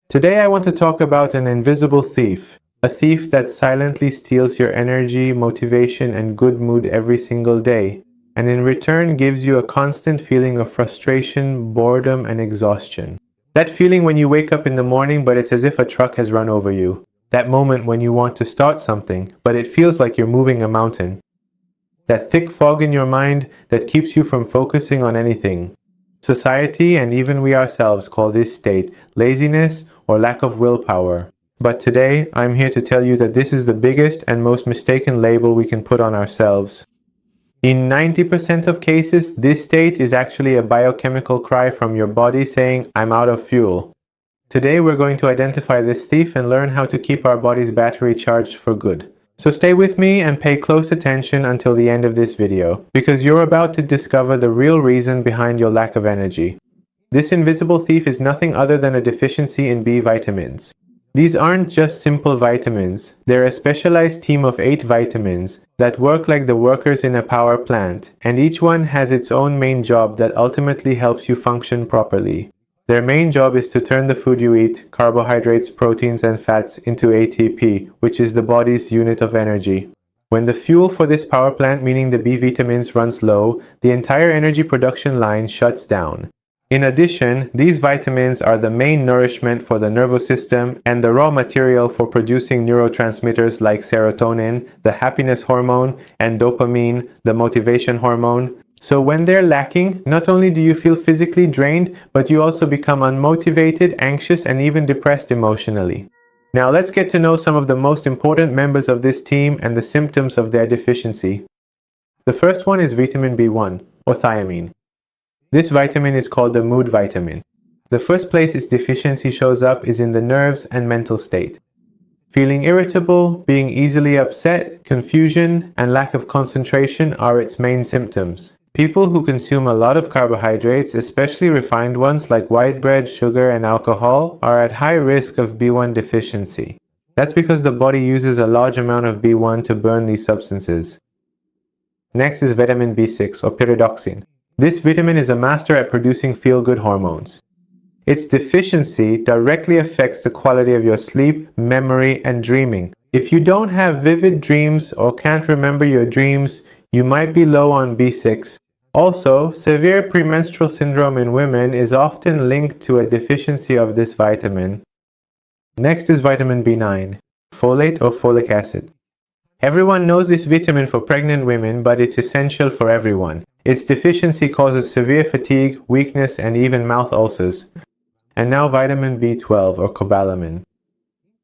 Today I want to talk about an invisible thief, a thief that silently steals your energy, motivation, and good mood every single day, and in return gives you a constant feeling of frustration, boredom, and exhaustion. That feeling when you wake up in the morning but it's as if a truck has run over you. That moment when you want to start something, but it feels like you're moving a mountain. That thick fog in your mind that keeps you from focusing on anything. Society and even we ourselves call this state laziness or lack of willpower. But today, I'm here to tell you that this is the biggest and most mistaken label we can put on ourselves. In 90% of cases, this state is actually a biochemical cry from your body saying, I'm out of fuel. Today, we're going to identify this thief and learn how to keep our body's battery charged for good. So stay with me and pay close attention until the end of this video, because you're about to discover the real reason behind your lack of energy. This invisible thief is nothing other than a deficiency in B vitamins. These aren't just simple vitamins, they're a specialized team of 8 vitamins that work like the workers in a power plant, and each one has its own main job that ultimately helps you function properly. Their main job is to turn the food you eat, carbohydrates, proteins, and fats, into ATP, which is the body's unit of energy. When the fuel for this power plant, meaning the B vitamins, runs low, the entire energy production line shuts down. In addition, these vitamins are the main nourishment for the nervous system and the raw material for producing neurotransmitters like serotonin, the happiness hormone, and dopamine, the motivation hormone. So when they're lacking, not only do you feel physically drained, but you also become unmotivated, anxious, and even depressed emotionally. Now let's get to know some of the most important members of this team and the symptoms of their deficiency. The first one is vitamin B1, or thiamine. This vitamin is called the mood vitamin. The first place its deficiency shows up is in the nerves and mental state. Feeling irritable, being easily upset, confusion, and lack of concentration are its main symptoms. People who consume a lot of carbohydrates, especially refined ones like white bread, sugar, and alcohol, are at high risk of B1 deficiency. That's because the body uses a large amount of B1 to burn these substances. Next is vitamin B6, or pyridoxine. This vitamin is a master at producing feel-good hormones. Its deficiency directly affects the quality of your sleep, memory, and dreaming. If you don't have vivid dreams or can't remember your dreams, you might be low on B6. Also, severe premenstrual syndrome in women is often linked to a deficiency of this vitamin. Next is vitamin B9, folate or folic acid. Everyone knows this vitamin for pregnant women, but it's essential for everyone. Its deficiency causes severe fatigue, weakness, and even mouth ulcers. And now vitamin B12 or cobalamin.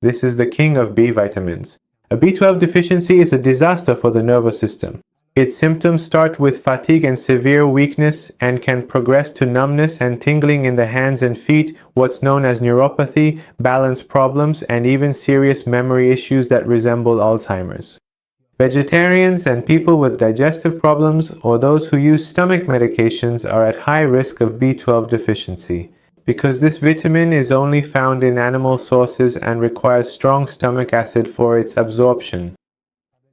This is the king of B vitamins. A B12 deficiency is a disaster for the nervous system. Its symptoms start with fatigue and severe weakness and can progress to numbness and tingling in the hands and feet, what's known as neuropathy, balance problems, and even serious memory issues that resemble Alzheimer's. Vegetarians and people with digestive problems or those who use stomach medications are at high risk of B12 deficiency, because this vitamin is only found in animal sources and requires strong stomach acid for its absorption.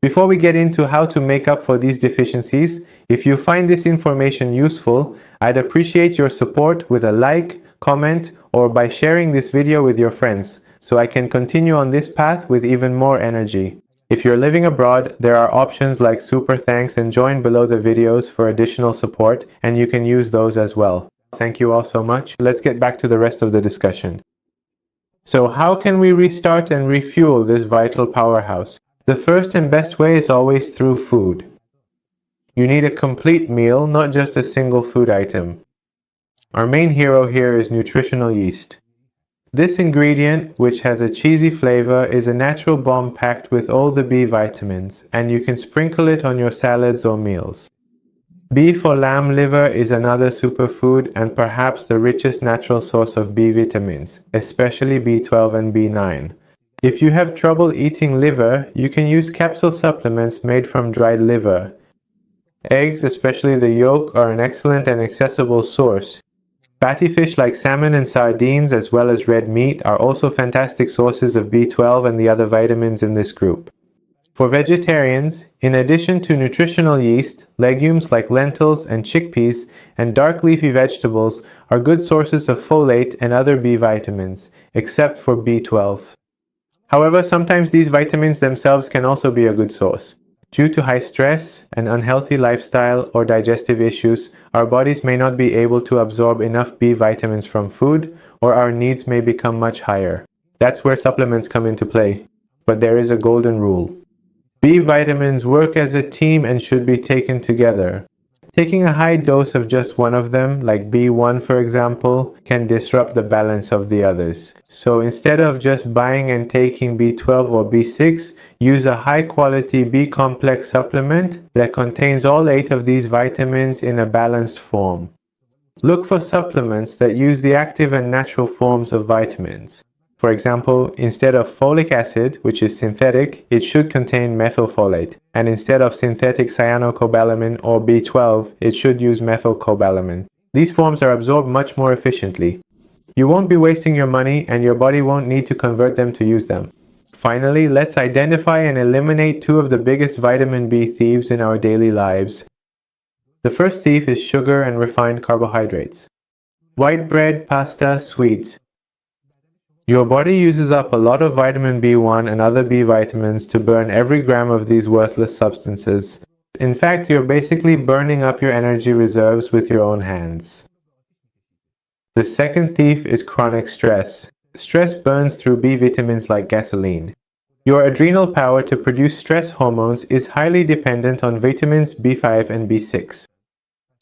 Before we get into how to make up for these deficiencies, if you find this information useful, I'd appreciate your support with a like, comment, or by sharing this video with your friends, so I can continue on this path with even more energy. If you're living abroad, there are options like super thanks and join below the videos for additional support, and you can use those as well. Thank you all so much. Let's get back to the rest of the discussion. So how can we restart and refuel this vital powerhouse? The first and best way is always through food. You need a complete meal, not just a single food item. Our main hero here is nutritional yeast. This ingredient, which has a cheesy flavor, is a natural bomb packed with all the B vitamins, and you can sprinkle it on your salads or meals. Beef or lamb liver is another superfood and perhaps the richest natural source of B vitamins, especially B12 and B9. If you have trouble eating liver, you can use capsule supplements made from dried liver. Eggs, especially the yolk, are an excellent and accessible source. Fatty fish like salmon and sardines, as well as red meat, are also fantastic sources of B12 and the other vitamins in this group. For vegetarians, in addition to nutritional yeast, legumes like lentils and chickpeas and dark leafy vegetables are good sources of folate and other B vitamins, except for B12. However, sometimes these vitamins themselves can also be a good source. Due to high stress, an unhealthy lifestyle, or digestive issues, our bodies may not be able to absorb enough B vitamins from food, or our needs may become much higher. That's where supplements come into play. But there is a golden rule. B vitamins work as a team and should be taken together. Taking a high dose of just one of them, like B1 for example, can disrupt the balance of the others. So instead of just buying and taking B12 or B6, use a high quality B complex supplement that contains all 8 of these vitamins in a balanced form. Look for supplements that use the active and natural forms of vitamins. For example, instead of folic acid, which is synthetic, it should contain methylfolate. And instead of synthetic cyanocobalamin or B12, it should use methylcobalamin. These forms are absorbed much more efficiently. You won't be wasting your money, and your body won't need to convert them to use them. Finally, let's identify and eliminate 2 of the biggest vitamin B thieves in our daily lives. The first thief is sugar and refined carbohydrates. White bread, pasta, sweets. Your body uses up a lot of vitamin B1 and other B vitamins to burn every gram of these worthless substances. In fact, you're basically burning up your energy reserves with your own hands. The second thief is chronic stress. Stress burns through B vitamins like gasoline. Your adrenal power to produce stress hormones is highly dependent on vitamins B5 and B6.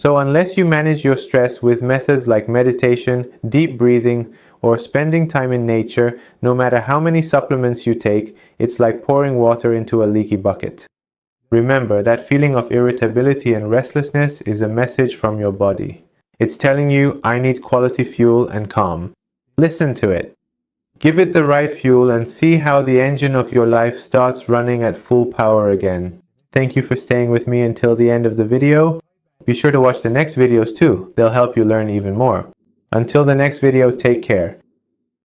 So unless you manage your stress with methods like meditation, deep breathing, or spending time in nature, no matter how many supplements you take, it's like pouring water into a leaky bucket. Remember, that feeling of irritability and restlessness is a message from your body. It's telling you, I need quality fuel and calm. Listen to it. Give it the right fuel and see how the engine of your life starts running at full power again. Thank you for staying with me until the end of the video. Be sure to watch the next videos too. They'll help you learn even more. Until the next video, take care.